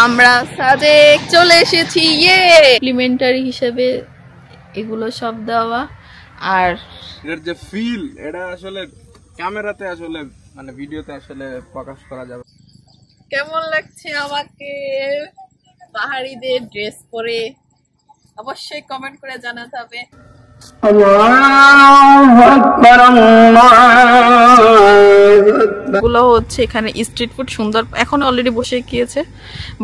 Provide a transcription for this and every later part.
আমরা সাজেক চলে এসেছি ইয়ে কমপ্লিমেন্টারি হিসেবে এগুলো সব দেওয়া আর এর যে ফিল এটা আসলে ক্যামেরাতে আসলে মানে ভিডিওতে আসলে প্রকাশ করা যাবে। কেমন লাগছে আমাকে পাহাড়িদের ড্রেস পরে অবশ্যই কমেন্ট করে জানাতে হবে। এগুলো হচ্ছে এখানে স্ট্রিট ফুড সুন্দর এখন অলরেডি বসে গিয়েছে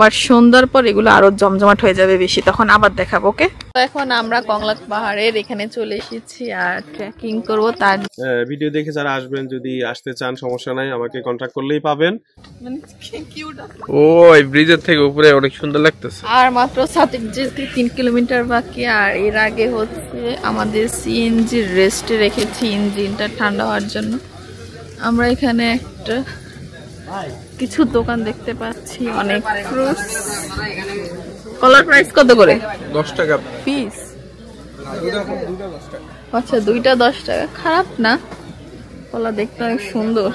বাট সন্ধ্যার পর এগুলো আরো জমজমাট হয়ে যাবে বেশি তখন আবার দেখাবো ওকে। তো এখন আমরা কংলাক পাহাড়ের এখানে চলে এসেছি আর ট্রেকিং করবো তার ভিডিও দেখে যারা আসবেন যদি আসতে চান সমস্যা নাই আমাকে কন্টাক্ট করলেই পাবেন। ও এই ব্রিজের থেকে উপরে অনেক সুন্দর লাগতেছে। আর মাত্র 3 কিলোমিটার বাকি আর এর আগে হচ্ছে আমাদের সিএনজি রেস্টে রেখেছি ইঞ্জিনটা ঠান্ডা হওয়ার জন্য। আমরা এখানে একটা কিছু দোকান দেখতে পাচ্ছি অনেক ফ্রুটস। কলার প্রাইস কত করে? 10 টাকা পিস। আচ্ছা দুইটা 10 টাকা খারাপ না, কলা দেখতে অনেক সুন্দর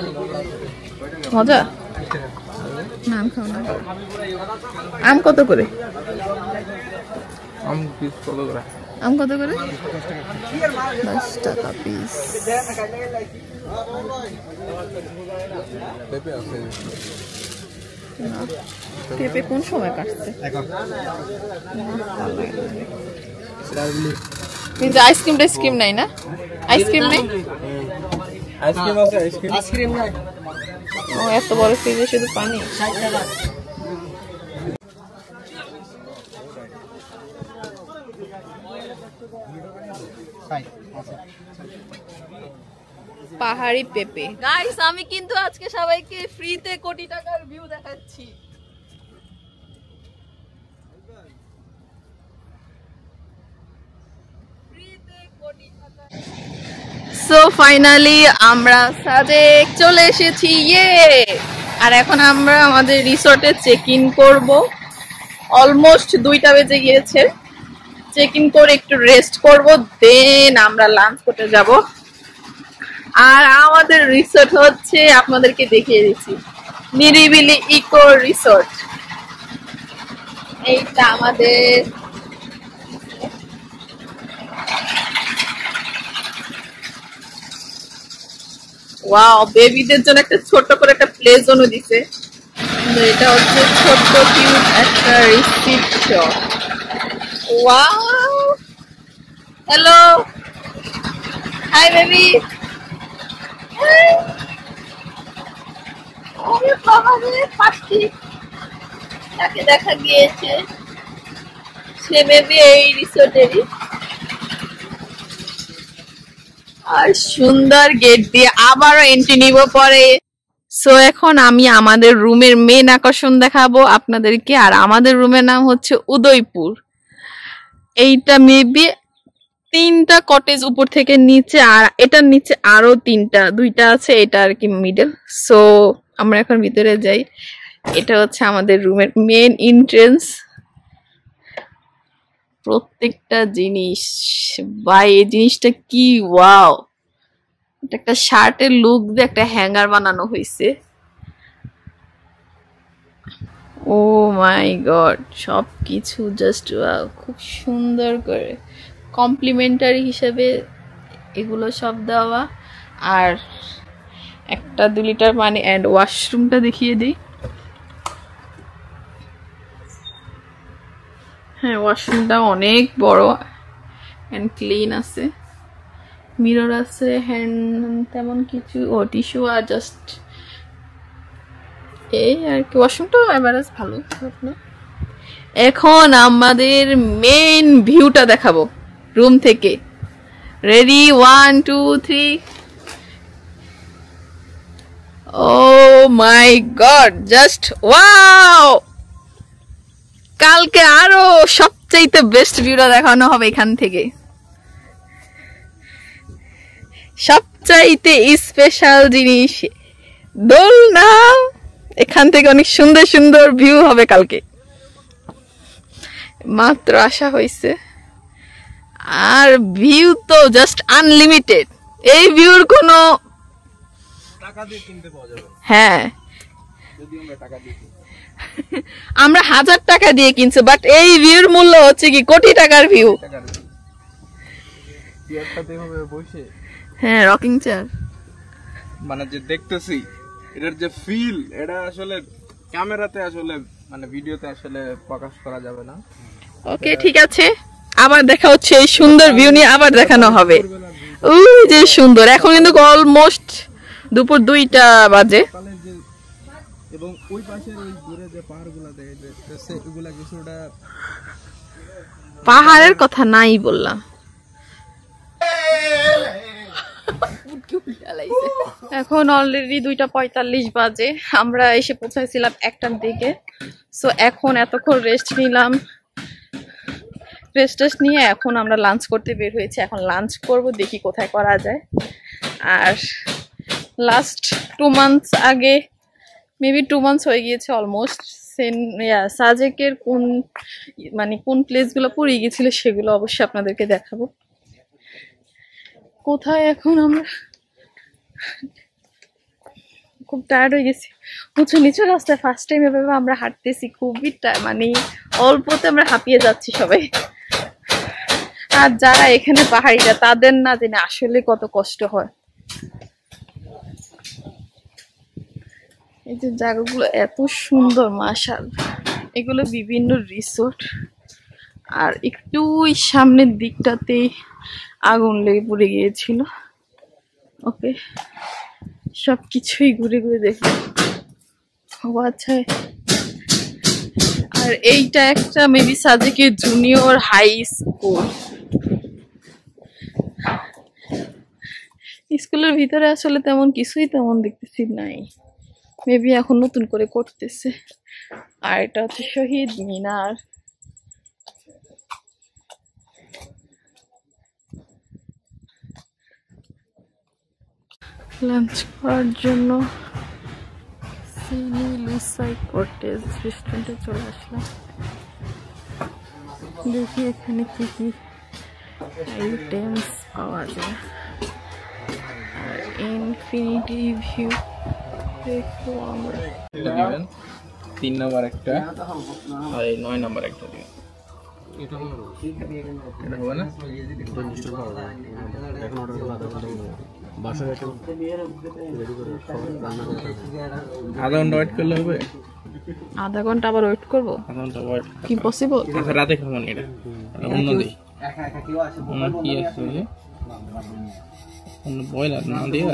মজা। আম খাও না। আম কত করে? আম পিস কত করে? আম কত করে? 10 টাকা পিস। পেঁপে কোন সময় কাটছে? কিন্তু আইসক্রিম নাই না? আইসক্রিম নেই? আইসক্রিম আছে আইসক্রিম নাই। ও এত বড় ফ্রিজে শুধু পানি। পাহাড়ি পেঁপে। গাইস আমি কিন্তু আজকে সবাইকে ফ্রিতে কোটি টাকার ভিউ দেখাচ্ছি। সো ফাইনালি আমরা সাজেক চলে এসেছি ইয়ে আর এখন আমরা আমাদের রিসোর্টে চেক ইন করবো। অলমোস্ট 2টা বেজে গিয়েছে। চেক ইন করে একটু রেস্ট করব দেন আমরা লাঞ্চ করতে যাব। আর আমাদের রিসোর্ট হচ্ছে আপনাদেরকে দেখিয়ে দিচ্ছি নিরিবিলি ইকো রিসোর্ট। এইটা আমাদের ওয়াও বেবিদের জন্য একটা ছোট্ট করে একটা প্লে জোনও দিছে। এটা হচ্ছে ছোট্ট কিউট একটা receipt shop. Wow hello hi baby. ওরে বাবা রে পাখি তাকে দেখা গিয়েছে সে বেবি এই রিসোর্টেরই। আর সুন্দর গেট দিয়ে আবারও এন্ট্রি নিব পরে। সো এখন আমি আমাদের রুমের মেন আকর্ষণ দেখাবো আপনাদেরকে। আর আমাদের রুমের নাম হচ্ছে উদয়পুর। এইটা মেবি 3টা কটেজ উপর থেকে নিচে আর এটার নিচে আরো 2টা আছে, এটা আর কি মিডল। সো আমরা এখন ভিতরে যাই। এটা হচ্ছে আমাদের রুমের মেন এন্ট্রেন্স। প্রত্যেকটা জিনিস ভাই এই জিনিসটা কি ওয়াও, এটা একটা শার্টের লুক দিয়ে একটা হ্যাঙ্গার বানানো হয়েছে। ও মাই গড সবকিছু জাস্ট ওয়াও, খুব সুন্দর করে কমপ্লিমেন্টারি হিসেবে এগুলো সব দেওয়া। আর একটা 2 লিটার পানি অ্যান্ড ওয়াশরুমটা দেখিয়ে দিই। হ্যাঁ ওয়াশরুমটা অনেক বড় অ্যান্ড ক্লিন আছে, মিরর আছে, হ্যান্ড তেমন কিছু ও টিস্যু আর জাস্ট এই আর কি। ওয়াশরুমটা এভারেজ ভালো না। এখন আমাদের মেন ভিউটা দেখাবো রুম থেকে। রেডি 1 2 3। ও মাই গড জাস্ট ওয়াও, কালকে আরো সবচাইতে বেস্ট ভিউটা দেখানো হবে এখান থেকে। সবচাইতে স্পেশাল জিনিস দোলনা, এখান থেকে অনেক সুন্দর সুন্দর ভিউ হবে কালকে। মাত্র আসা হয়েছে আর ভিউ তো জাস্ট আনলিমিটেড। এই ভিউর কোনো টাকা দিয়ে কিনতে পাওয়া যাবে। হ্যাঁ যদি আমরা টাকা দিই আমরা 1000 টাকা দিয়ে কিনছি, বাট এই ভিউর মূল্য হচ্ছে কি কোটি টাকার ভিউ। হ্যাঁ, রকিং চেয়ার মানে যে দেখতেছি এটার যে ফিল, এটা আসলে ক্যামেরাতে আসলে মানে ভিডিওতে আসলে প্রকাশ করা যাবে না। ওকে, ঠিক আছে, আবার দেখা হচ্ছে। এই সুন্দর ভিউ নিয়ে আবার দেখানো হবে। ওই যে সুন্দর, এখন কিন্তু অলমোস্ট দুপুর 2টা বাজে। এবং ওই পাশের ওই দূরে যে পাহাড়গুলো দেখা যাচ্ছে এগুলা কিছুটা পাহাড়ের কথা নাই বললাম। এখন অলরেডি 2:45 বাজে, আমরা এসে পৌঁছাইছিলাম 1টার দিকে। সো এখন এতক্ষণ রেস্ট নিলাম, রেস্ট নিয়ে এখন আমরা লাঞ্চ করতে বের হয়েছি। এখন লাঞ্চ করব, দেখি কোথায় করা যায়। আর লাস্ট 2 মান্থস আগে, মেবি 2 মান্থস হয়ে গিয়েছে অলমোস্ট, সাজেকের কোন প্লেসগুলো পড়ে গিয়েছিল সেগুলো অবশ্যই আপনাদেরকে দেখাবো। কোথায় এখন আমরা খুব টায়ার্ড হয়ে গেছি, উঁচু নিচু রাস্তায় ফার্স্ট টাইম এভাবে আমরা হাঁটতেছি, খুবই মানে অল্পতে আমরা হাঁপিয়ে যাচ্ছি সবাই। আর যারা এখানে পাহাড়িরা তাদের না জেনে আসলে কত কষ্ট হয়। এই যে জায়গাগুলো এত সুন্দর, মাশাআল্লাহ। এগুলো বিভিন্ন রিসোর্ট। আর একটু সামনের দিকটাতে আগুন লেগে পড়ে গিয়েছিল। ওকে, সবকিছুই ঘুরে ঘুরে দেখলাম। ও আচ্ছা, আর এইটা একটা মেবি সাজেকের জুনিয়র হাই স্কুল। স্কুলের ভিতরে আসলে তেমন কিছুই তেমন দেখতেছি নাই, মেবি এখন নতুন করে করতেছে। আর এটা হচ্ছে শহীদ মিনার। লাঞ্চ করার জন্য সিনি লুসাই কটেজ রেস্টুরেন্টে চলে আসলাম। দেখি এখানে কি কি আইটেমস পাওয়া যায়। আর ইনফিনিটি ভিউ দেখবো আমরা। 3 নাম্বার একটা আর 9 নাম্বার একটা দিবেন। এটা হবে না? এখন অর্ডার করে বাসায় একটা রেডি করে আধা ঘন্টা ওয়েট করলে হবে। আধা ঘন্টা আবার ওয়েট করবো? আধা ঘন্টা ওয়েট কি পসিবল? আচ্ছা, রাতে খাবো না এটা, অন্য দিই। কি আছে অন্য বয়লার না দিয়ে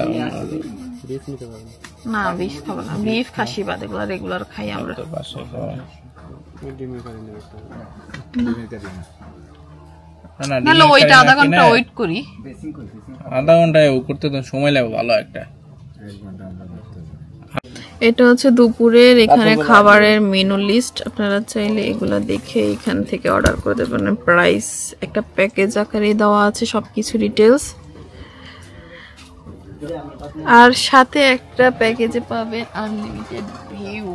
বিফ নিতে পারবো না, বিফ খাবো না। বিফ খাসি বাদ এগুলো রেগুলার খাই আমরা। তো বাসায় খাওয়া না, ওইটা আধা ঘন্টা ওয়েট করি। আধা ঘন্টায় করতে তো সময় লাগবে ভালো একটা। এটা হচ্ছে দুপুরের এখানে খাবারের মেনু লিস্ট। আপনারা চাইলে এগুলা দেখে এখান থেকে অর্ডার করে দেবেন। প্রাইস একটা প্যাকেজ আকারে দেওয়া আছে, সবকিছু ডিটেলস। আর সাথে একটা প্যাকেজে পাবেন আনলিমিটেড ভিউ।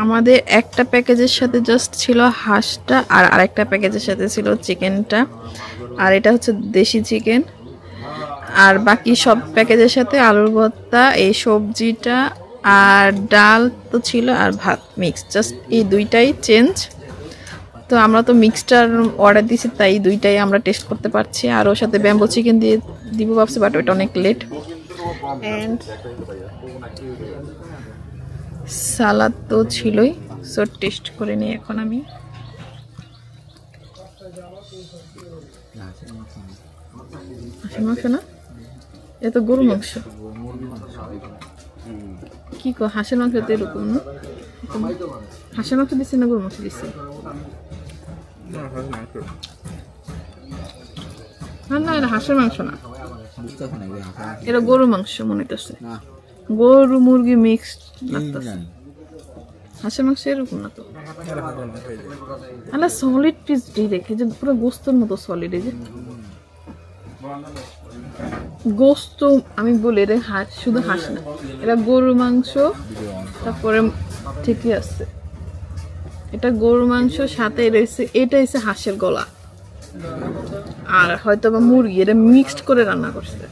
আমাদের একটা প্যাকেজের সাথে জাস্ট ছিল হাঁসটা, আর আরেকটা প্যাকেজের সাথে ছিল চিকেনটা। আর এটা হচ্ছে দেশি চিকেন। আর বাকি সব প্যাকেজের সাথে আলুর ভর্তা, এই সবজিটা আর ডাল তো ছিল, আর ভাত মিক্স, জাস্ট এই দুইটাই চেঞ্জ। তো আমরা তো মিক্সটার অর্ডার দিয়েছি, তাই দুইটাই আমরা টেস্ট করতে পারছি। আর ওর সাথে ব্যাম্বো চিকেন দিয়ে দিব ভাবছি, বাট ওইটা অনেক লেট। অ্যান্ড সালাদ তো ছিলই, সো টেস্ট করে নিই এখন আমি। হাঁসের মাংস না, এ তো গরু মাংস। কি কো, হাঁসের মাংস তো এরকম না? হাঁসের মাংস দিচ্ছে না গরু মাংস দিচ্ছে? না, এটা হাঁসের মাংস না, এটা গরু মাংস মনে হইতেছে। গরু মুরগি মিক্সড লাগতেছে। হাঁসের মাংস এরকম না তো। আলা সলিড পিস দিয়ে রেখে, যে পুরো গোস্তর মতো সলিড। এই যে গোস্ত, আমি বলি এটা হাঁস, শুধু হাঁস না, এটা গরু মাংস। তারপরে ঠিকই আছে, এটা গরু মাংস, সাথে রয়েছে এটা হচ্ছে হাঁসের গলা। আর হয়তো বা মুরগি, এটা মিক্সড করে রান্না করছে।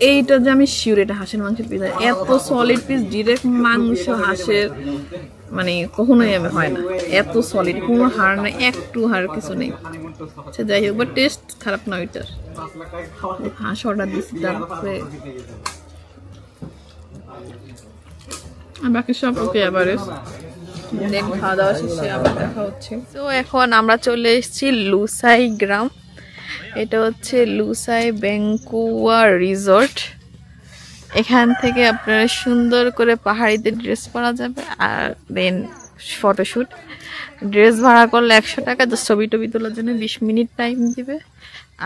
এইটা যে আমি শিওর এটা হাঁসের মাংসের পিস, এত সলিড পিস, ডিরেক্ট মাংস হাঁসের, মানে কখনোই আমি হয় না এত সলিড, কোনো হাড় নেই, একটু হাড় কিছু নেই। আচ্ছা যাই হোক, বাট টেস্ট খারাপ না ওইটার। হাঁস অর্ডার দিচ্ছি, তারপরে বাকি সব ওকে। আবার খাওয়া দাওয়া শেষে আবার দেখা হচ্ছে। তো এখন আমরা চলে এসেছি লুসাই গ্রাম। এটা হচ্ছে লুসাই ব্যাংকুয়া রিসোর্ট। এখান থেকে আপনারা সুন্দর করে পাহাড়িদের ড্রেস পরা যাবে, আর দেন ফটোশ্যুট। ড্রেস ভাড়া করলে 100 টাকা, জাস্ট ছবি টবি তোলার জন্য 20 মিনিট টাইম দিবে।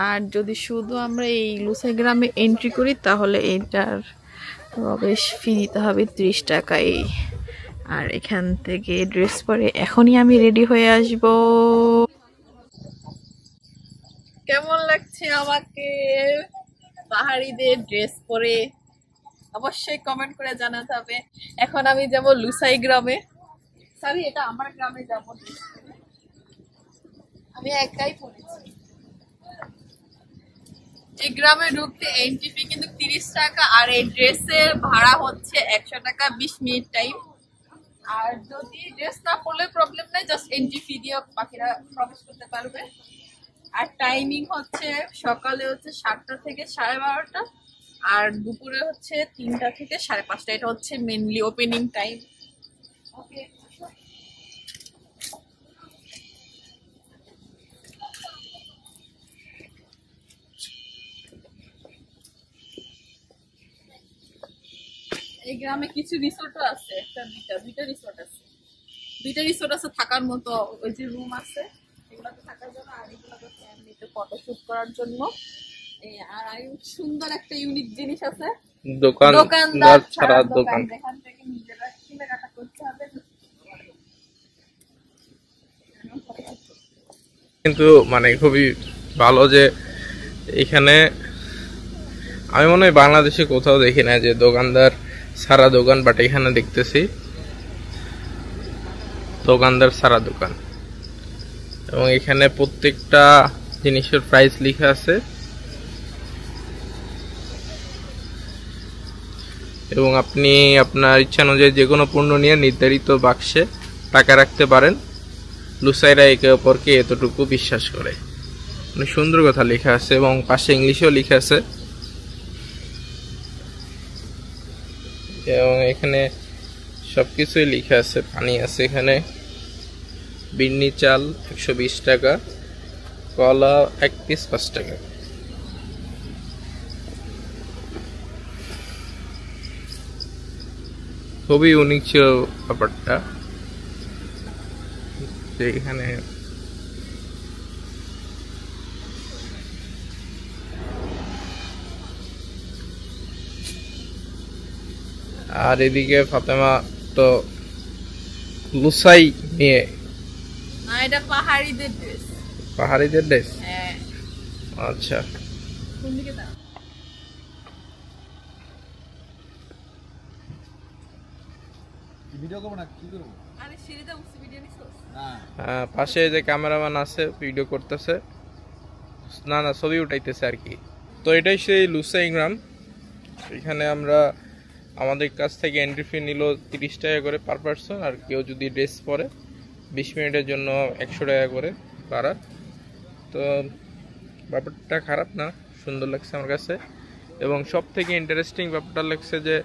আর যদি শুধু আমরা এই লুসাই গ্রামে এন্ট্রি করি তাহলে এইটার প্রবেশ ফি দিতে হবে 30 টাকায়। আর এখান থেকে ড্রেস পরে এখনই আমি রেডি হয়ে আসব। কেমন লাগছে আমাকে পাহাড়িদের ড্রেস পরে? অবশ্যই কমেন্ট করে জানাতে হবে। এখন আমি যাব লুসাই গ্রামে। সরি, এটা আমার গ্রামে যাব। আমি একাই পড়েছি। এই গ্রামে ঢুকতে এন্ট্রি ফি কিন্তু 30 টাকা, আর এই ড্রেসের ভাড়া হচ্ছে 100 টাকা, 20 মিনিট টাইম। আর যদি ড্রেস না পরলে প্রবলেম নাই, জাস্ট এন্ট্রি ফি দিয়ে বাকিরা প্রবেশ করতে পারবে। আর টাইমিং হচ্ছে সকালে হচ্ছে 7টা থেকে 12:30, আর দুপুরে হচ্ছে 3টা থেকে 5:30। এটা হচ্ছে মেনলি ওপেনিং টাইম। ওকে, এই গ্রামে কিছু রিসোর্টও আছে, দুইটা রিসোর্ট আছে। দুইটা রিসোর্ট আছে থাকার মতো, ওই যে রুম আছে এগুলোতে থাকার জন্য, আর এগুলোতে ফ্যামিলিতে ফটোশুট করার জন্য। আর সুন্দর একটা ইউনিক জিনিস আছে, দোকানদার ছাড়া দোকান, যেখান থেকে নিজেরা কেনাকাটা করতে হবে। কিন্তু মানে খুবই ভালো যে এখানে আমি মনে হয় বাংলাদেশে কোথাও দেখি না যে দোকানদার সারা দোকান, বাট এখানে দেখতেছি দোকানদার সারা দোকান। এবং এখানে প্রত্যেকটা জিনিসের প্রাইস লেখা আছে, এবং আপনি আপনার ইচ্ছা অনুযায়ী যে কোনো পণ্য নিয়ে নির্ধারিত বাক্সে টাকা রাখতে পারেন। লুসাইরা একে অপরকে এতটুকু বিশ্বাস করে। অনেক সুন্দর কথা লেখা আছে, এবং পাশে ইংলিশেও লেখা আছে। এবং এখানে সবকিছুই লেখা আছে। পানি আছে এখানে, বিন্নি চাল 120 টাকা, কলা 1 পিস 5 টাকা। খুবই ইউনিক ছিল ব্যাপারটা, যে এখানে আর এদিকে ফাতেমা তো লুসাই নিয়ে। না, এটা পাহাড়িদের ড্রেস। পাহাড়িদের ড্রেস? হ্যাঁ। আচ্ছা, কোন দিকে দাও? ভিডিও করব না, কি করব? আরে সিঁড়িতে উঠছি, ভিডিও নিছস? না, পাশে যে ক্যামেরাম্যান আছে ভিডিও করতেছে, না ছবি উঠাইতেছে আর কি। তো এটাই সেই লুসাই গ্রাম। এখানে আমরা আমাদের কাছ থেকে এন্ট্রি ফি নিল 30 টাকা করে পার পারসন, আর কেউ যদি ড্রেস পরে 20 মিনিটের জন্য 100 টাকা করে ভাড়া। তো ব্যাপারটা খারাপ না, সুন্দর লাগছে আমার কাছে। এবং সব থেকে ইন্টারেস্টিং ব্যাপারটা লাগছে যে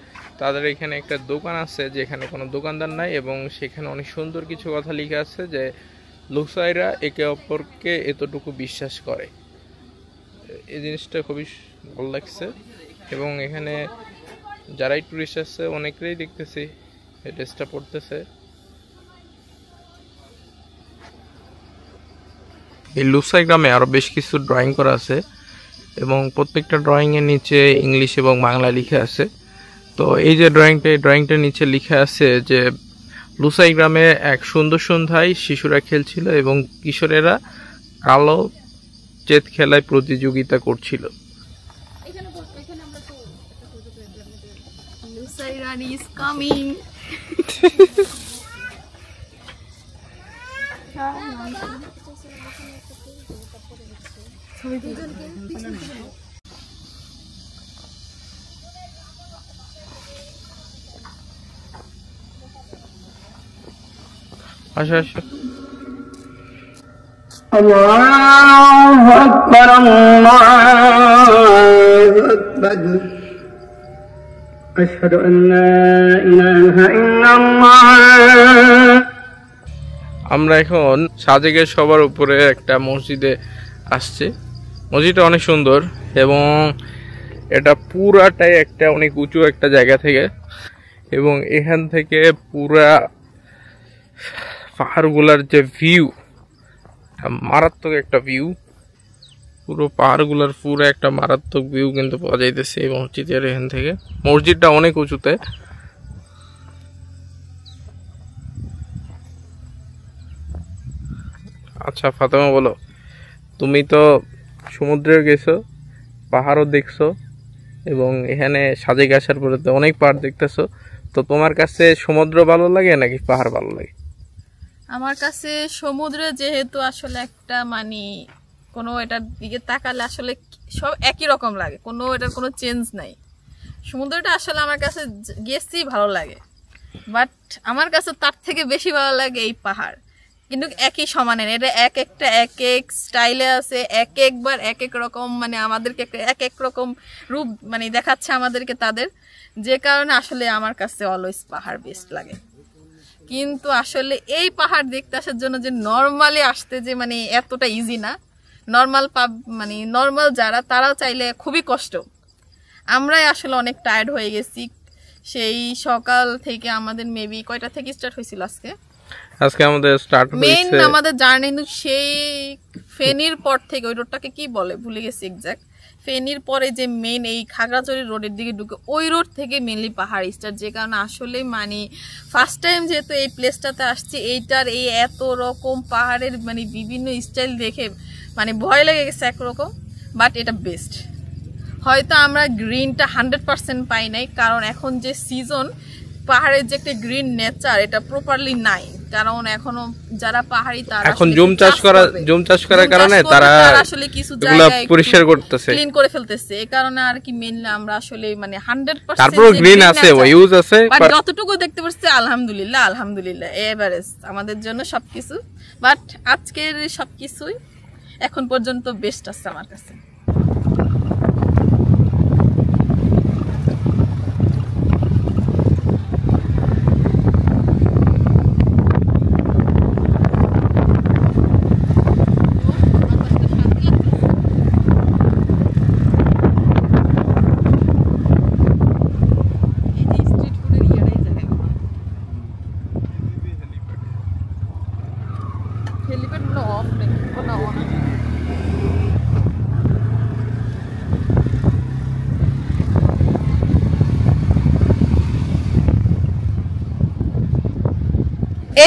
তাদের এখানে একটা দোকান আছে, যেখানে কোনো দোকানদার নাই, এবং সেখানে অনেক সুন্দর কিছু কথা লেখা আছে যে লুসাইরা একে অপরকে এতটুকু বিশ্বাস করে। এই জিনিসটা খুবই ভালো লাগছে। এবং এখানে যারাই টুরিস্ট আসছে অনেকেই দেখতেছি এই ড্রেসটা পরতেছে। এই লুসাই গ্রামে আরো বেশ কিছু ড্রয়িং করা আছে, এবং প্রত্যেকটা ড্রয়িং এর নিচে ইংলিশ এবং বাংলা লেখা আছে। তো এই যে ড্রয়িংটার নিচে লেখা আছে যে লুসাই গ্রামে এক সুন্দর সন্ধ্যায় শিশুরা খেলছিল এবং কিশোরেরা কালো চেত খেলায় প্রতিযোগিতা করছিল। Lusaira is coming. আচ্ছা আচ্ছা الله أكبر الله أكبر أشهد أن لا إله إلا الله আমরা এখন সাজেকের সবার উপরে একটা মসজিদে আসছি। মসজিদটা অনেক সুন্দর এবং এটা পুরাটাই একটা অনেক উঁচু একটা জায়গা থেকে, এবং এখান থেকে পুরা পাহাড়গুলার যে ভিউ, মারাত্মক একটা ভিউ, পুরো পাহাড়গুলার পুরো একটা মারাত্মক ভিউ কিন্তু পাওয়া যাইতেছে এই মসজিদের এখান থেকে। মসজিদটা অনেক উঁচুতে। আচ্ছা ফাতেমা, বলো, তুমি তো সমুদ্রেও গেছো, পাহাড়ও দেখছো, এবং এখানে সাজেক আসার পরে তো অনেক পাহাড় দেখতেছো, তো তোমার কাছে সমুদ্র ভালো লাগে নাকি পাহাড় ভালো লাগে? আমার কাছে সমুদ্রে যেহেতু আসলে একটা মানে কোনো এটার দিকে তাকালে আসলে সব একই রকম লাগে, কোনো এটার কোনো চেঞ্জ নাই। সমুদ্রটা আসলে আমার কাছে গেছি ভালো লাগে, বাট আমার কাছে তার থেকে বেশি ভালো লাগে এই পাহাড়। কিন্তু একই সমানের, এটা এক একটা এক এক স্টাইলে আছে, এক একবার এক এক রকম মানে আমাদেরকে এক এক রকম রূপ মানে দেখাচ্ছে আমাদেরকে তাদের, যে কারণে আসলে আমার কাছে অলওয়েজ পাহাড় বেস্ট লাগে। কিন্তু আসলে এই পাহাড় দেখতে আসার জন্য যে নর্মালি আসতে যে মানে এতটা ইজি না। মানে নর্মাল যারা তারাও চাইলে খুবই কষ্ট। আমরাই আসলে অনেক টায়ার্ড হয়ে গেছি। সেই সকাল থেকে আমাদের মেবি কয়টা থেকে স্টার্ট হয়েছিল আজকে আমাদের স্টার্ট মেইন হয়েছে আমাদের জার্নি কিন্তু সেই ফেনীর পর থেকে, ওই রোডটাকে কি বলে ভুলে গেছি এক্সাক্ট, ফেনীর পরে যে মেইন এই খাগড়াছড়ি রোডের দিকে ঢুকে ওই রোড থেকে মেনলি পাহাড় স্টার্ট। যে কারণে আসলে মানে ফার্স্ট টাইম যেহেতু এই প্লেসটাতে আসছি, এইটার এই এত রকম পাহাড়ের মানে বিভিন্ন স্টাইল দেখে মানে ভয় লেগে গেছে একরকম, বাট এটা বেস্ট। হয়তো আমরা গ্রিনটা 100% পাই নাই, কারণ এখন যে সিজন, পাহাড়ের যে একটা গ্রিন নেচার এটা প্রপারলি নাই, কারণ এখনো যারা পাহাড়ি তারা এখন জুম চাষ করার কারণে তারা আসলে কিছু জায়গা পরিষ্কার করতেছে, ক্লিন করে ফেলতেছে। এই কারণে আর কি মেইনলি আমরা আসলে মানে 100% তারপর গ্রিন আছে, ইউজ আছে, বাট যতটুকু দেখতে পাচ্ছি আলহামদুলিল্লাহ এভারেজ আমাদের জন্য সবকিছু। বাট আজকের সবকিছুই এখন পর্যন্ত বেস্ট আছে আমার কাছে।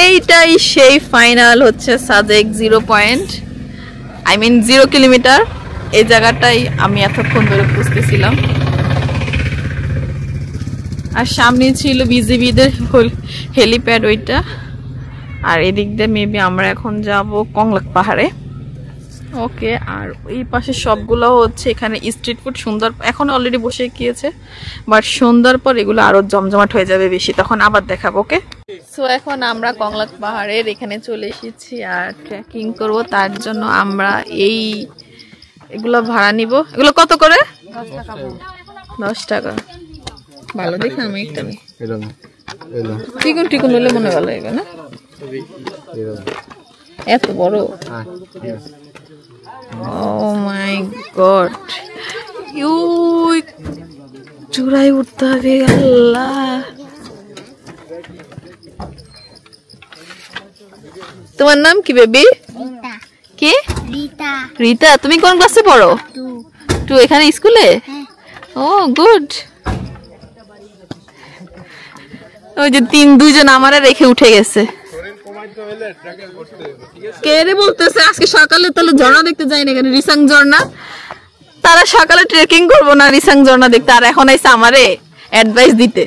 এইটাই সেই ফাইনাল হচ্ছে সাজেক 0 কিলোমিটার। এই জায়গাটাই আমি এতক্ষণ ধরে খুঁজতেছিলাম। আর সামনে ছিল বিজিবিদের হেলিপ্যাড ওইটা, আর এদিক দিয়ে মেবি আমরা এখন যাব কংলাক পাহাড়ে। ওকে, আর এই পাশে সবগুলো হচ্ছে এখানে স্ট্রিট ফুড। সুন্দর এখন অলরেডি বসে গিয়েছে, বাট সন্ধ্যার পর এগুলো আরো জমজমাট হয়ে যাবে বেশি, তখন আবার দেখাবো। ওকে, সো এখন আমরা কংলাক পাহাড়ের এখানে চলে এসেছি আর ট্রেকিং করব। তার জন্য আমরা এগুলো ভাড়া নিব। এগুলো কত করে? 10 টাকা। ভালো দেখে আমি একটা নিই, টিকুন হলে মনে ভালো হবে না, এত বড়। Oh my god, চূড়ায় উঠতে হবে। আল্লাহ, তোমার নাম কি বেবি? কি? রিতা। তুমি কোন ক্লাসে পড়ো? 2। এখানে স্কুলে? ও গুড। ওই যে দুইজন আমারে রেখে উঠে গেছে। কে রে বলতেছে আজকে সকালে তাহলে ঝর্ণা দেখতে যাই না, এখানে রিসাং ঝর্ণা। তারা সকালে ট্রেকিং করবো না রিসাং ঝর্ণা দেখতে, আর এখন আইসে আমারে অ্যাডভাইস দিতে।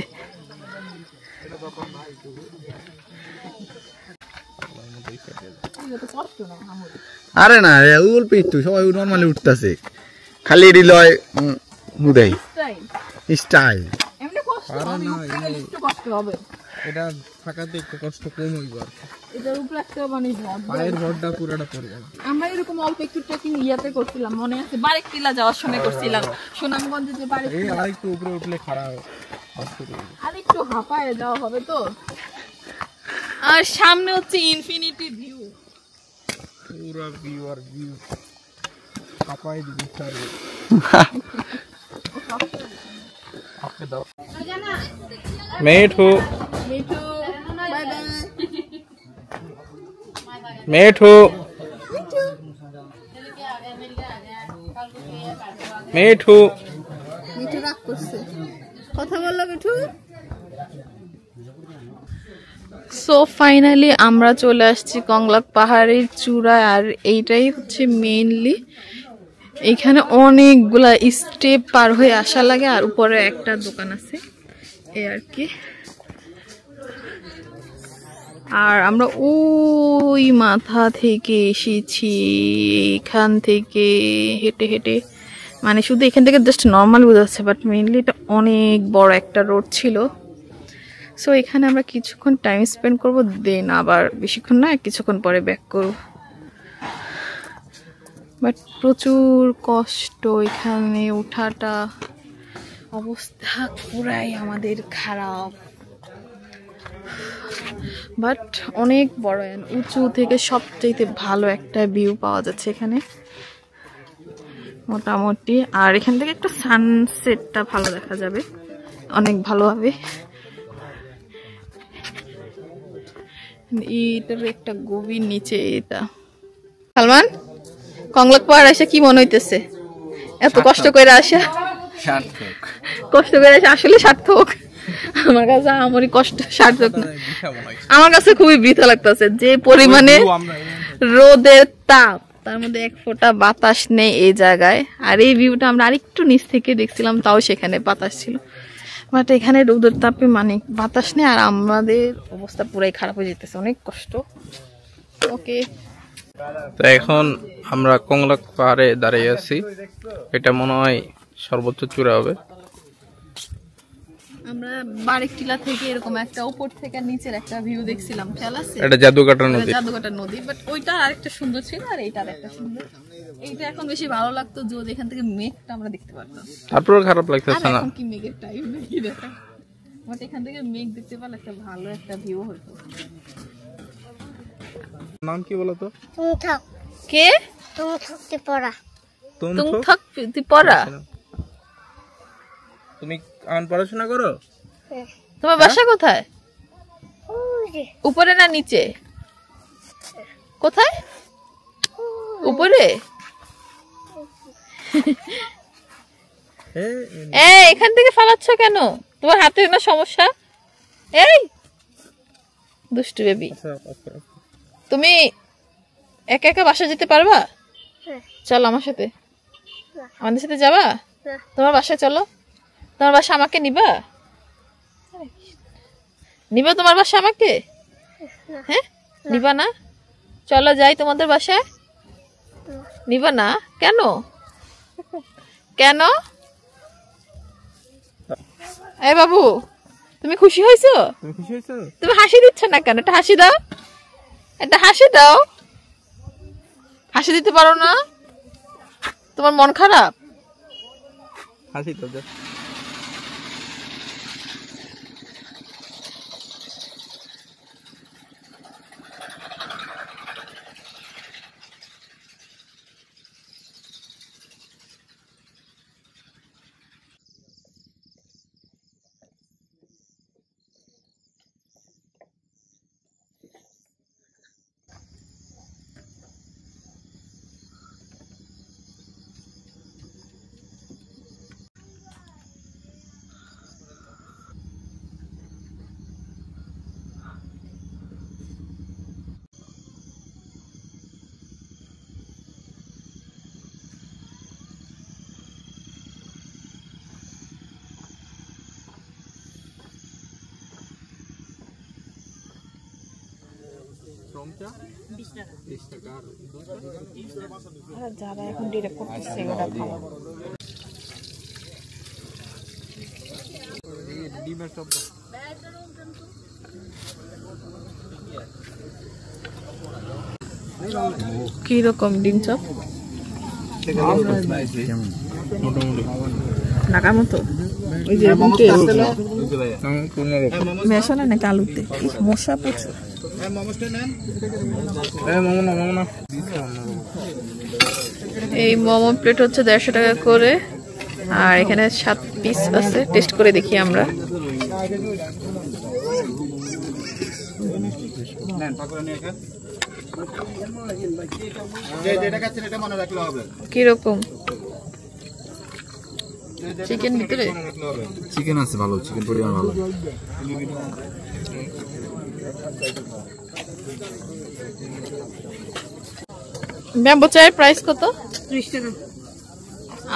আরে না অল্প একটু সবাই নর্মালি উঠতেছে খালি হৃদয় উদয় স্টাইল এটা থাকাতে একটু কষ্ট কম হইব আর এটার উপরে একটা মানে পায়ের ভরটা পুরোটা পড়ে যাবে। আমরা এরকম অল্প একটু ট্রেকিং ইয়াতে করছিলাম, মনে আছে বারেকটিলা যাওয়ার সময় করছিলাম, সুনামগঞ্জে যে এই আরেকটু উপরে উঠলে খারাপ আর একটু হাঁপায় যাওয়া হবে তো। আর সামনে হচ্ছে ইনফিনিটি ভিউ, পুরো ভিউ আর ভিউ কাপাই দিবি স্যার। আপনি দাও মেঠু মিঠু বাই বাই মেঠু মেঠু মিঠু রাগ করছে, কথা বললো মিঠু। সো ফাইনালি আমরা চলে আসছি কংলাক পাহাড়ের চূড়ায়, আর এইটাই হচ্ছে মেইনলি এখানে অনেকগুলা স্টেপ পার হয়ে আসা লাগে, আর উপরে একটা দোকান আছে এই আর কি। আর আমরা ওই মাথা থেকে এসেছি, এখান থেকে হেঁটে হেঁটে, মানে শুধু এখান থেকে জাস্ট নর্মাল বোঝা যাচ্ছে, বাট মেইনলি এটা অনেক বড় একটা রোড ছিল। সো এখানে আমরা কিছুক্ষণ টাইম স্পেন্ড করবো, দেন আবার বেশিক্ষণ না কিছুক্ষণ পরে ব্যাক করব। বাট প্রচুর কষ্ট এখানে ওঠাটা, অবস্থা পুরাই আমাদের খারাপ, বাট অনেক বড় উঁচু থেকে সবচাইতে ভালো একটা ভিউ পাওয়া যাচ্ছে এখানে মোটামুটি। আর এখান থেকে একটা সানসেটটা ভালো দেখা যাবে অনেক ভালোভাবে। এইটার একটা গভীর নিচে এটা। সালমান, কংলাক পাহাড় এসে কি মনে হইতেছে? এত কষ্ট করে আসা, সার্থক কষ্ট করে আসা আসলে সার্থক। আমার কাছে আমারই কষ্ট সার্থক না, আমার কাছে খুবই বৃথা লাগতেছে। যে পরিমাণে রোদের তাপ, তার মধ্যে এক ফোঁটা বাতাস নেই এই জায়গায়। আর এই ভিউটা আমরা আরেকটু নিচ থেকে দেখছিলাম, তাও সেখানে বাতাস ছিল, বাট এখানে রোদের তাপে মানে বাতাস নেই, আর আমাদের অবস্থা পুরাই খারাপ হয়ে যেতেছে, অনেক কষ্ট। ওকে, তো এখন আমরা কংলাক পাহাড়ে দাঁড়িয়ে আছি, এটা মনে হয় সর্বোচ্চ চূড়া হবে। আমরা বারেকটিলা থেকে এরকম একটা উপর থেকে নিচের একটা ভিউ দেখছিলাম, খেয়াল আছে? এটা জাদুকাটা নদী, জাদুকাটা নদী, বাট ওইটা আরেকটা সুন্দর ছিল, আর এইটা আরেকটা সুন্দর। এইটা এখন বেশি ভালো লাগতো যদি এখান থেকে মেঘটা আমরা দেখতে পারতাম। তারপর খারাপ লাগতেছে না, এখন কি মেঘের টাইম দেখি দেখা, বাট এখান থেকে মেঘ দেখতে পারলে একটা ভালো একটা ভিউ হতো। নাম কি বলো তো? কে? তুমি আন পড়াশোনা করো? তোমার বাসা কোথায়? উপরে না নিচে? কোথায়? উপরে? এখান থেকে ফালাচ্ছ কেন? তোমার হাতে না সমস্যা? এই দুষ্টু বেবি, তুমি একা একা বাসা যেতে পারবা? চলো আমার সাথে, আমাদের সাথে যাবা? তোমার বাসায় চলো, তোমার বাসা আমাকে নিবা? নিবা তোমার বাসা আমাকে? হ্যাঁ নিবা না? চলো যাই তোমাদের বাসায়। নিবা না কেন? কেন? এই বাবু, তুমি খুশি হয়েছো? তুমি হাসি দিচ্ছ না কেন? একটা হাসি দাও, একটা হাসি দাও। হাসি দিতে পারো না? তোমার মন খারাপ? হাসি তো যারা এখন ডিরেক্ট করতেছে ওটা খাওয়া কিরকম ডিম চপ নাকার মতো ওই যে মেশানো নাকি আলুতে মশা প্রচুর এই মোমো প্লেট হচ্ছে 150 টাকা করে আর এখানে 7 পিস আছে টেস্ট করে দেখি আমরা কিরকম চিকেন ভিতরে চিকেন আছে ভালো চিকেন পরিমাণ ভালো ব্যাম্বো চায়ের প্রাইস কত 30 টাকা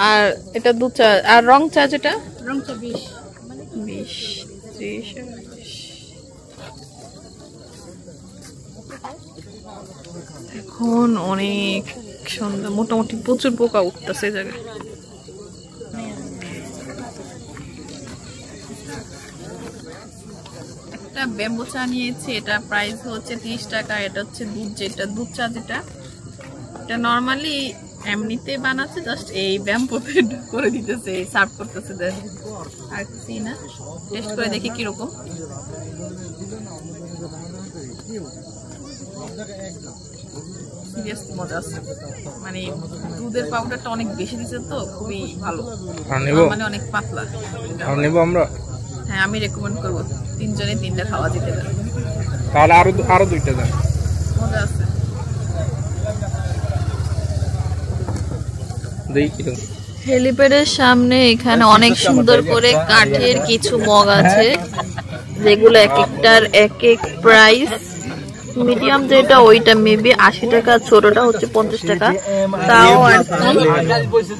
আর এটা দুধ চা আর রং চা যেটা রং চা 20 30 এখন অনেক সুন্দর মোটামুটি প্রচুর পোকা উঠতেছে এই জায়গায় একটা ব্যাম্বো চা নিয়েছি এটা প্রাইস হচ্ছে 30 টাকা এটা হচ্ছে দুধ চা যেটা এটা নরমালি এমনিতে বানাচ্ছে জাস্ট এই ব্যাম্বোতে করে দিতেছে সার্ভ করতেছে আর কিছু না টেস্ট করে দেখি কিরকম সিরিয়াস মজা আছে মানে দুধের পাউডারটা অনেক বেশি দিচ্ছে তো খুবই ভালো মানে অনেক পাতলা নেব আমরা হ্যাঁ আমি রেকমেন্ড করবো 3 জনে 3টা খাওয়া যেতে পারে তাহলে আরো 2টা দেন মজা আছে হেলিপ্যাডের সামনে এখানে অনেক সুন্দর করে কাঠের কিছু মগ আছে যেগুলো এক একটার এক এক প্রাইস মিডিয়াম যেটা ওইটা মেবি 80 টাকা ছোটটা হচ্ছে 50 টাকা তাও আর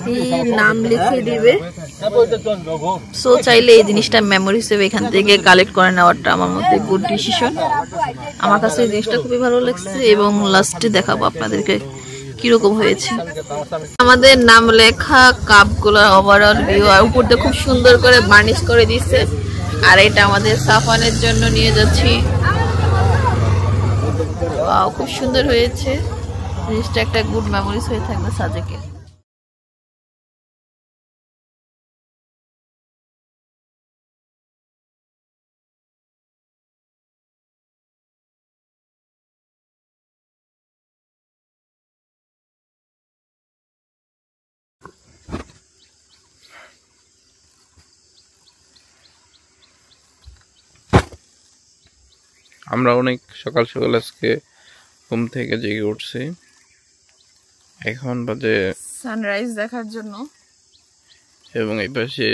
কি নাম লিখে দিবে সো চাইলে এই জিনিসটা মেমোরি হিসেবে এখান থেকে কালেক্ট করে নেওয়াটা আমার মতে গুড ডিসিশন আমার কাছে এই জিনিসটা খুবই ভালো লাগছে এবং লাস্টে দেখাবো আপনাদেরকে কিরকম হয়েছে আমাদের নাম লেখা কাপগুলোর ওভারঅল ভিউ আর উপর দিয়ে খুব সুন্দর করে বার্নিশ করে দিচ্ছে আর এটা আমাদের সাফানের জন্য নিয়ে যাচ্ছি ওয়াও খুব সুন্দর হয়েছে জিনিসটা একটা গুড মেমোরিজ হয়ে থাকবে সাজেকে আমরা অনেক সকাল সকাল আজকে ঘুম থেকে জেগে উঠছি এখন বাজে সানরাইজ দেখার জন্য এবং এই পাশে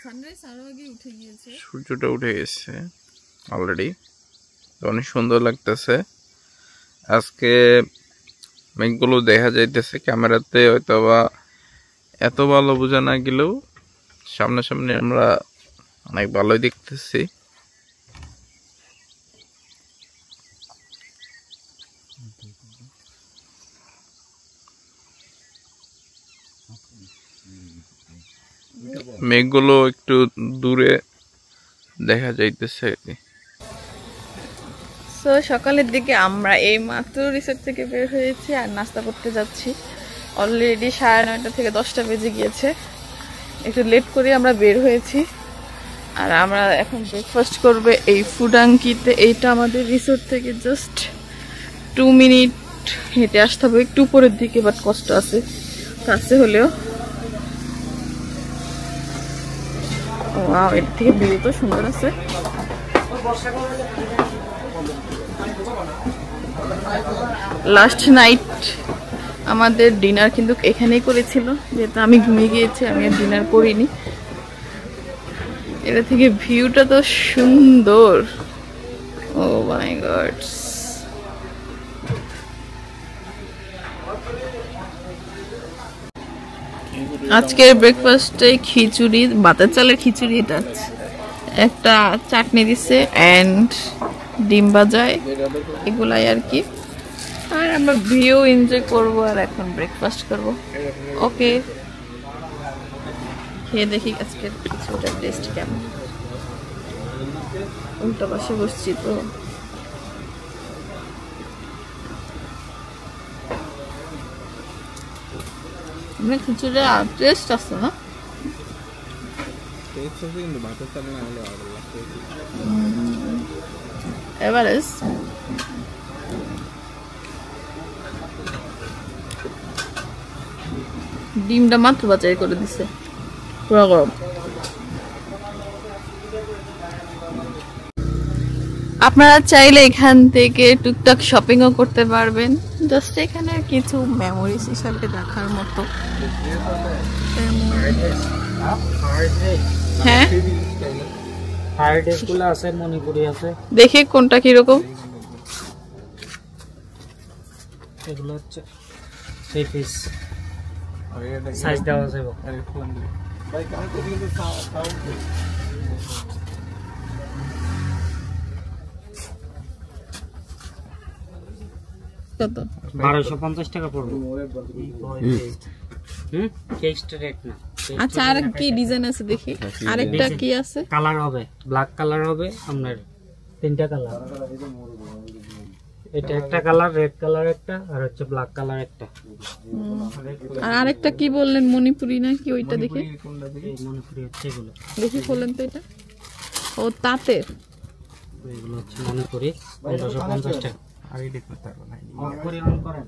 সানরাইজ আরো আগে উঠে গিয়েছে সূর্যটা উঠে গেছে অলরেডি অনেক সুন্দর লাগতেছে আজকে মেঘগুলো দেখা যাইতেছে ক্যামেরাতে হয়তো বা এত ভালো বোঝা না গেলেও সামনাসামনি আমরা অনেক ভালোই দেখতেছি মেঘগুলো একটু দূরে দেখা যাইতেছে সো সকালের দিকে আমরা এই মাত্র রিসোর্ট থেকে বের হয়েছি আর নাস্তা করতে যাচ্ছি অলরেডি 9:30 থেকে 10টা বেজে গিয়েছে একটু লেট করে আমরা বের হয়েছি আর আমরা এখন ব্রেকফাস্ট করবে এই ফুডাঙ্কিতে এইটা আমাদের রিসোর্ট থেকে জাস্ট 2 মিনিট হেঁটে আসতে হবে একটু উপরের দিকে বাট কষ্ট আছে কাছে হলেও ওয়াও এর থেকে ভিউ তো সুন্দর আছে লাস্ট নাইট আমাদের ডিনার কিন্তু এখানেই করেছিল যেহেতু আমি ঘুমিয়ে গিয়েছি আমি আর ডিনার করিনি এটা থেকে ভিউটা তো সুন্দর ও মাই গড আজকের ব্রেকফাস্টে খিচুড়ি ভাতের চালের খিচুড়ি এটা একটা চাটনি দিছে এন্ড ডিম বাজায় এগুলাই আর কি। আর আমরা ভিউ এনজয় করবো আর এখন ব্রেকফাস্ট করবো। ওকে, খেয়ে দেখি আজকে কিছুটা টেস্ট কেমন। উল্টা পাশে বসছি তো। আমরা খিচুড়ি টেস্ট আছে না? এভারেস্ট ডিমটা মাত্র বাজার করে দিছে, পুরো গরম। আপনারা চাইলে এখান থেকে টুকটাক শপিংও করতে পারবেন, জাস্ট এখানে কিছু মেমোরিজ হিসাবে রাখার মতো। হ্যাঁ, দেখি কোনটা কিরকম। এগুলো হচ্ছে 3 পিস সাইজ দেওয়া আছে। কত? 1250 টাকা পড়বে। ফিক্সড রেট না। আচ্ছা, আর কি ডিজাইন আছে দেখি, আরেকটা কি আছে? কালার হবে, ব্ল্যাক কালার হবে আপনার, 3টা কালার। এটা একটা কালার, রেড কালার একটা, আর হচ্ছে ব্ল্যাক কালার একটা। আর আরেকটা কি বললেন, মণিপুরি না কি? ওইটা দেখি, মণিপুরি হচ্ছে এগুলো। দেখি বলেন তো এটা। ও তাঁতের, এগুলো হচ্ছে মণিপুরি, 1550 টাকা। আর এই দেখতে পারবেন না, পরিমাণ করেন।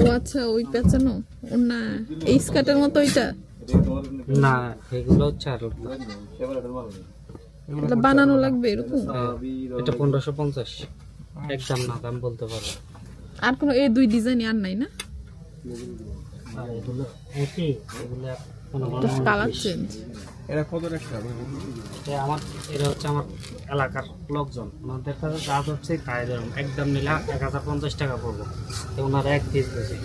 ও আচ্ছা, ওই পেঁচানো না, এই স্কার্টের মতো ওইটা না, এগুলো হচ্ছে আর এটা বানানো লাগবে এরকম। এটা 1550 একদম না, দাম বলতে পারবো। আর কোনো এই দুই ডিজাইন আর নাই না? আর এগুলো একই, এগুলো কালার চেঞ্জ। এটা কত টাকা? এটা হচ্ছে আমার এলাকার লোকজন, ওনাদের কাছে কাজ হচ্ছে তাই ধরুন একদম নিলে 1050 টাকা পড়বো। ওনারা এক পিস বেশি।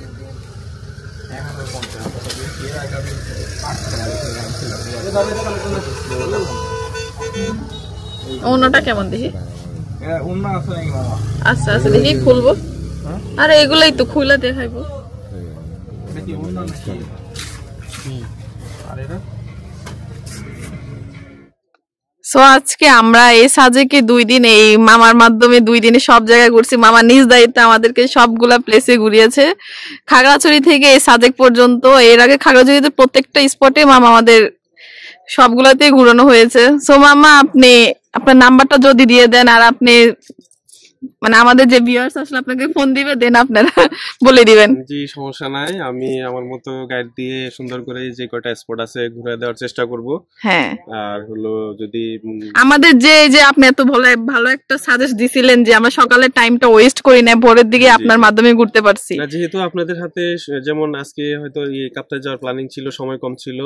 অন্যটা কেমন দেখি? অন্য আছে নাকি মামা? আচ্ছা আচ্ছা, দেখি খুলবো। আরে এগুলাই তো খুলে দেখাইবো। এটা কি অন্য নাকি? আর এটা সো আজকে আমরা এই সাজেকে 2 দিন এই মামার মাধ্যমে 2 দিনে সব জায়গায় ঘুরছি। মামা নিজ দায়িত্বে আমাদেরকে সবগুলা প্লেসে ঘুরিয়েছে, খাগড়াছড়ি থেকে এই সাজেক পর্যন্ত। এর আগে খাগড়াছড়িতে প্রত্যেকটা স্পটে মামা আমাদের সবগুলাতেই ঘুরানো হয়েছে। সো মামা, আপনি আপনার নাম্বারটা যদি দিয়ে দেন, আর আপনি মানে আমাদের যে ভিউয়ার্স আসলে আপনাকে ফোন দিবে, দেন আপনারা বলে দিবেন। জি, সমস্যা নাই, আমি আমার মতো গাইড দিয়ে সুন্দর করে যে কয়টা স্পট আছে ঘুরে দেওয়ার চেষ্টা করব। হ্যাঁ, আর হলো যদি আমাদের যে আপনি এত ভালো একটা সাজেস্ট দিছিলেন যে আমরা সকালে টাইমটা ওয়েস্ট করি না, ভোরের দিকে আপনার মাধ্যমে ঘুরতে পারছি। না, যেহেতু আপনাদের হাতে যেমন আজকে হয়তো এই কাপ্তাই যাওয়ার প্ল্যানিং ছিল, সময় কম ছিল,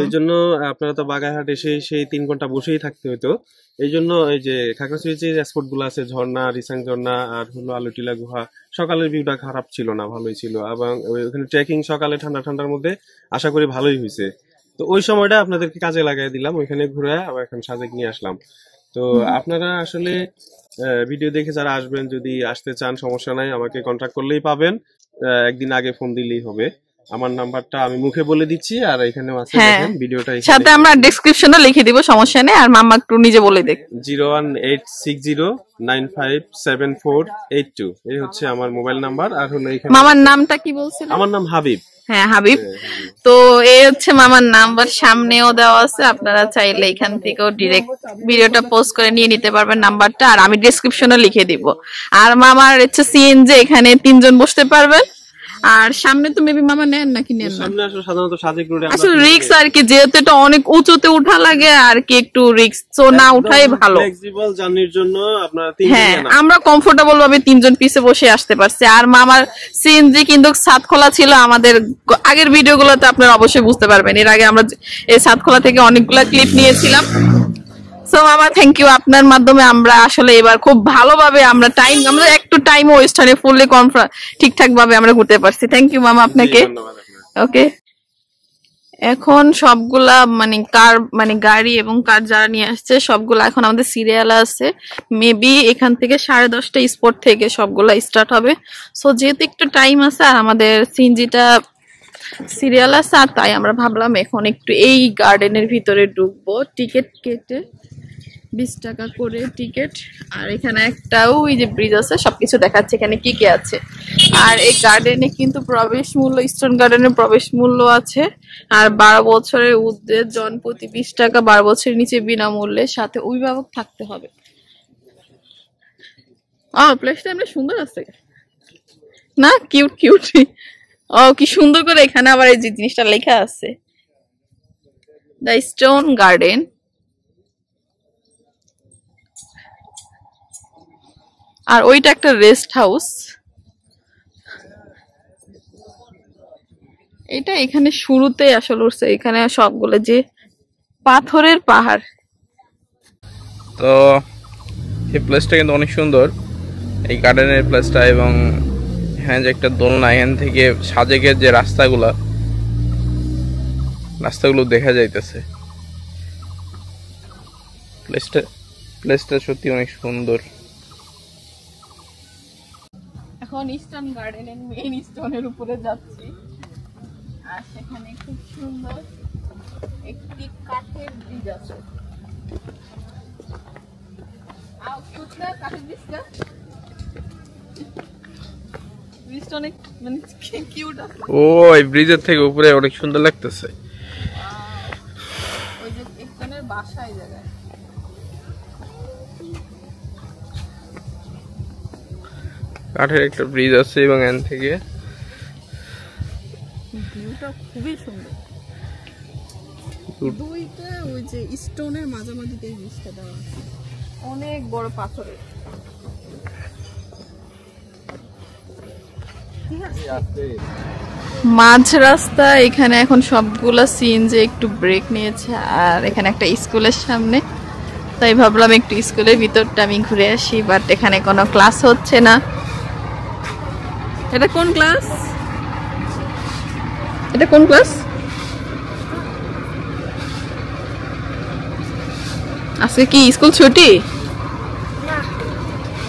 এই জন্য আপনারা তো বাগাইহাট এসে সেই 3 ঘন্টা বসেই থাকতে হতো। এই জন্য এই যে খাগড়াছড়ির যে স্পট গুলো আছে, ঝর্ণা, রিসাং ঝর্ণা আর হলো আলুটিলা গুহা, সকালের ভিউটা খারাপ ছিল না, ভালোই ছিল। এবং ওখানে ট্রেকিং সকালে ঠান্ডার মধ্যে আশা করি ভালোই হয়েছে। তো ওই সময়টা আপনাদেরকে কাজে লাগাই দিলাম, ওইখানে ঘুরে আবার এখন সাজেক নিয়ে আসলাম। তো আপনারা আসলে ভিডিও দেখে যারা আসবেন, যদি আসতে চান সমস্যা নাই, আমাকে কন্ট্যাক্ট করলেই পাবেন। একদিন আগে ফোন দিলেই হবে। আমার নাম্বারটা আমি মুখে বলে দিচ্ছি, আর এখানেও আছে, দেখেন ভিডিওটা সাথে আমরা ডেসক্রিপশনে লিখে দিব, সমস্যা নেই। আর মামা একটু নিজে বলে দেখ। 01860957482 এই হচ্ছে আমার মোবাইল নাম্বার। আর হলো এখানে মামার নামটা কি বলছিলেন? আমার নাম হাবিব। হ্যাঁ, হাবিব। তো এই হচ্ছে মামার নাম্বার, সামনেও দেওয়া আছে, আপনারা চাইলে এখান থেকেও ডিরেক্ট ভিডিওটা পোস্ট করে নিয়ে নিতে পারবেন নাম্বারটা, আর আমি ডেসক্রিপশনে লিখে দিব। আর মামার হচ্ছে সিএনজি, এখানে 3 জন বসতে পারবেন। আর সামনে তো মেবি মামা নেন নাকি নেন না? সামনে আসলে সাধারণত সাজেক রোডে আসলে রিস্ক আর কি, যেহেতু এটা অনেক উঁচুতে উঠা লাগে আর কি, একটু রিস্ক তো না উঠাই ভালো। ফ্লেক্সিবল জার্নির জন্য আপনারা 3 হ্যাঁ, জন আমরা কমফোর্টেবল ভাবে 3 জন পিছে বসে আসতে পারছি। আর মামার সিএনজি কিন্তু ছাদ খোলা ছিল। আমাদের আগের ভিডিওগুলোতে আপনারা অবশ্যই বুঝতে পারবেন, এর আগে আমরা এই ছাদ খোলা থেকে অনেকগুলা ক্লিপ নিয়েছিলাম। সো মামা, থ্যাংক ইউ। আপনার মাধ্যমে আমরা আসলে এবার খুব ভালোভাবে আমরা একটু টাইম ওয়েস্ট হয়নি, ফুললি ঠিকঠাক ভাবে আমরা ঘুরতে পারছি। থ্যাংক ইউ মামা আপনাকে। ওকে, এখন সবগুলা মানে কার মানে গাড়ি এবং কার যারা নিয়ে আসছে সবগুলা এখন আমাদের সিরিয়াল আছে। মেবি এখান থেকে 10:30টা স্পট থেকে সবগুলা স্টার্ট হবে। সো যেহেতু একটু টাইম আছে আর আমাদের সিএনজিটা সিরিয়াল আছে, আর তাই আমরা ভাবলাম এখন একটু এই গার্ডেনের ভিতরে ঢুকবো। টিকিট কেটে 20 টাকা করে টিকিট। আর এখানে একটা ওই যে ব্রিজ আছে, সবকিছু দেখাচ্ছে এখানে কি কি আছে। আর এই গার্ডেনে কিন্তু প্রবেশ মূল্য, ইস্টার্ন গার্ডেনের প্রবেশ মূল্য আছে। আর 12 বছরের ঊর্ধ্বে জনপ্রতি 20 টাকা, 12 বছরের নিচে বিনামূল্যে, সাথে অভিভাবক থাকতে হবে। প্লেসটা এমনি সুন্দর আছে না, কিউট কিউট। কি সুন্দর করে এখানে আবার এই যে জিনিসটা লেখা আছে, দ্য স্টোন গার্ডেন। আর ওইটা একটা রেস্ট হাউস। এটা এখানে শুরুতে আসলে উঠছে, এখানে সবগুলো যে পাথরের পাহাড়। তো এই প্লেসটা কিন্তু অনেক সুন্দর, এই গার্ডেনের প্লেসটা। এবং এখানে যে একটা দোলনা, এখান থেকে সাজেকের যে রাস্তাগুলো দেখা যাইতেছে। প্লেসটা সত্যি অনেক সুন্দর। এখন ইস্টার্ন গার্ডেনের মেইন স্টোনের উপরে যাচ্ছি। আর সেখানে খুব সুন্দর একটি কাঠের ব্রিজ আছে। কাঠের ব্রিজটা অনেক মানে কিউট আছে। এই ব্রিজের থেকে উপরে অনেক সুন্দর লাগতেছে। ওই যে একজনের বাসা এই জায়গায়। কাঠের একটা ব্রিজ আছে এবং এখান থেকে ভিউটা খুবই সুন্দর। দুইটা ওই যে স্টোনের মাঝামাঝিতে এই ব্রিজটা দেওয়া আছে, অনেক বড় পাথরের। মাঝ রাস্তা এখানে এখন সবগুলা সিএনজি একটু ব্রেক নিয়েছে। আর এখানে একটা স্কুলের সামনে, তাই ভাবলাম একটু স্কুলের ভিতরটা আমি ঘুরে আসি। বাট এখানে কোনো ক্লাস হচ্ছে না। এটা কোন ক্লাস? এটা কোন ক্লাস? আজকে কি স্কুল ছুটি?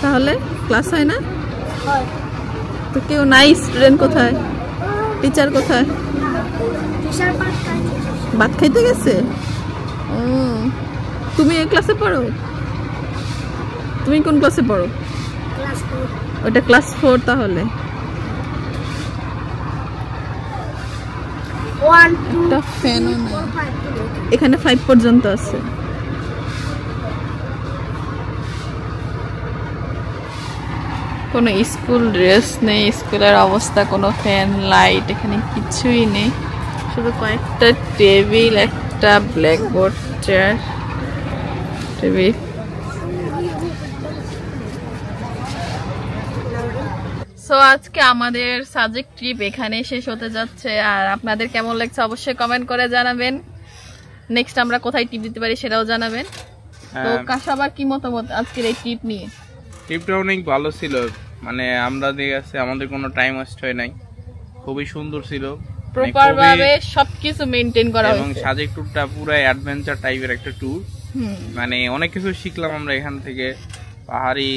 তাহলে ক্লাস হয় না? তো কেউ নাই? স্টুডেন্ট কোথায়? টিচার কোথায়? ভাত খাইতে গেছে। তুমি এই ক্লাসে পড়ো? তুমি কোন ক্লাসে পড়ো? ওটা ক্লাস 4। তাহলে একটা ফ্যানও নাই, এখানে 5 পর্যন্ত আছে। কোনো স্কুল ড্রেস নেই, স্কুলের অবস্থা, কোনো ফ্যান লাইট এখানে কিছুই নেই। শুধু কয়েকটা টেবিল, একটা ব্ল্যাকবোর্ড, চেয়ার, টেবিল। সো আজকে আমাদের সাজেক ট্রিপ এখানে শেষ হতে যাচ্ছে। আর আপনাদের কেমন লাগছে অবশ্যই কমেন্ট করে জানাবেন। নেক্সট আমরা কোথায় ট্রিপ দিতে পারি সেটাও জানাবেন। তো সবার কি মতামত আজকের এই ট্রিপ নিয়ে? ট্রিপটা অনেক ভালো ছিল, মানে আমরা দেখেছি আমাদের কোনো টাইম ওয়েস্ট হয় নাই, খুবই সুন্দর ছিল, প্রপার ভাবে সবকিছু মেইনটেইন করা হয়েছে। এবং সাজেক ট্যুরটা পুরো অ্যাডভেঞ্চার টাইপের একটা ট্যুর। মানে অনেক কিছু শিখলাম আমরা এখান থেকে। পাহাড়ি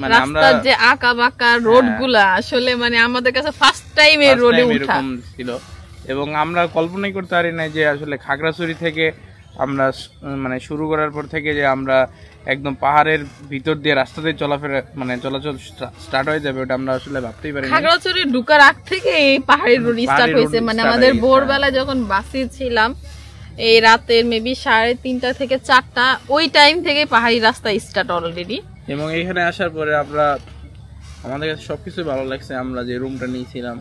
মানে আমরা যে আঁকা বাঁকা রোডগুলা আসলে মানে আমাদের কাছে ফার্স্ট টাইম এই রোডে ওঠা ছিল। এবং আমরা কল্পনাই করতে পারি না যে আসলে খাগড়াছড়ি থেকে আমরা মানে শুরু করার পর থেকে যে আমরা একদম পাহাড়ের ভিতর দিয়ে রাস্তাতে চলাফেরা মানে চলাচল স্টার্ট হয়ে যাবে, ওটা আমরা আসলে ভাবতেই পারি না। খাগড়াছড়ি ঢুকার আগ থেকে এই পাহাড়ের রোড স্টার্ট হয়েছে। মানে আমাদের ভোরবেলা যখন বাসে ছিলাম, এই রাতের মেবি 3:30 থেকে 4টা, ওই টাইম থেকে পাহাড়ি রাস্তা স্টার্ট অলরেডি। এবং এখানে আসার পরে আমাদের কাছে সবকিছু ভালো লাগছে। আমরা যে রুমটা নিয়েছিলাম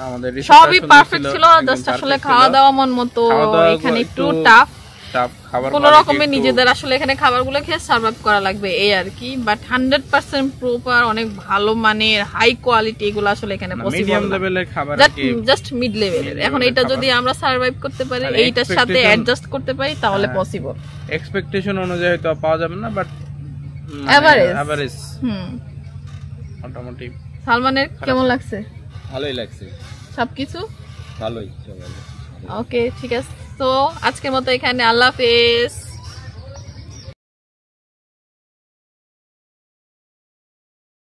আমাদের সবই পারফেক্ট ছিল, জাস্ট আসলে খাওয়া দাওয়া মন মতো এখানে একটু টাফ খাবার, কোন রকমের নিজেদের আসলে এখানে খাবারগুলো খেয়ে সার্ভাইভ করা লাগবে এই আর কি। বাট 100% প্রপার, অনেক ভালো মানের হাই কোয়ালিটি এগুলো আসলে এখানে পসিবল। মিডিয়াম লেভেলের খাবার, জাস্ট মিড লেভেলের। এখন এটা যদি আমরা সার্ভাইভ করতে পারি, এইটার সাথে অ্যাডজাস্ট করতে পারি, তাহলে পসিবল। এক্সপেকটেশন অনুযায়ী হয়তো পাওয়া যাবে না, বাট এভারেজ মোটামুটি। সালমানের কেমন লাগছে? ভালোই লাগছে, সবকিছু ভালোই। ওকে ঠিক আছে, তো আজকের মতো এখানে, আল্লাহ হাফেজ।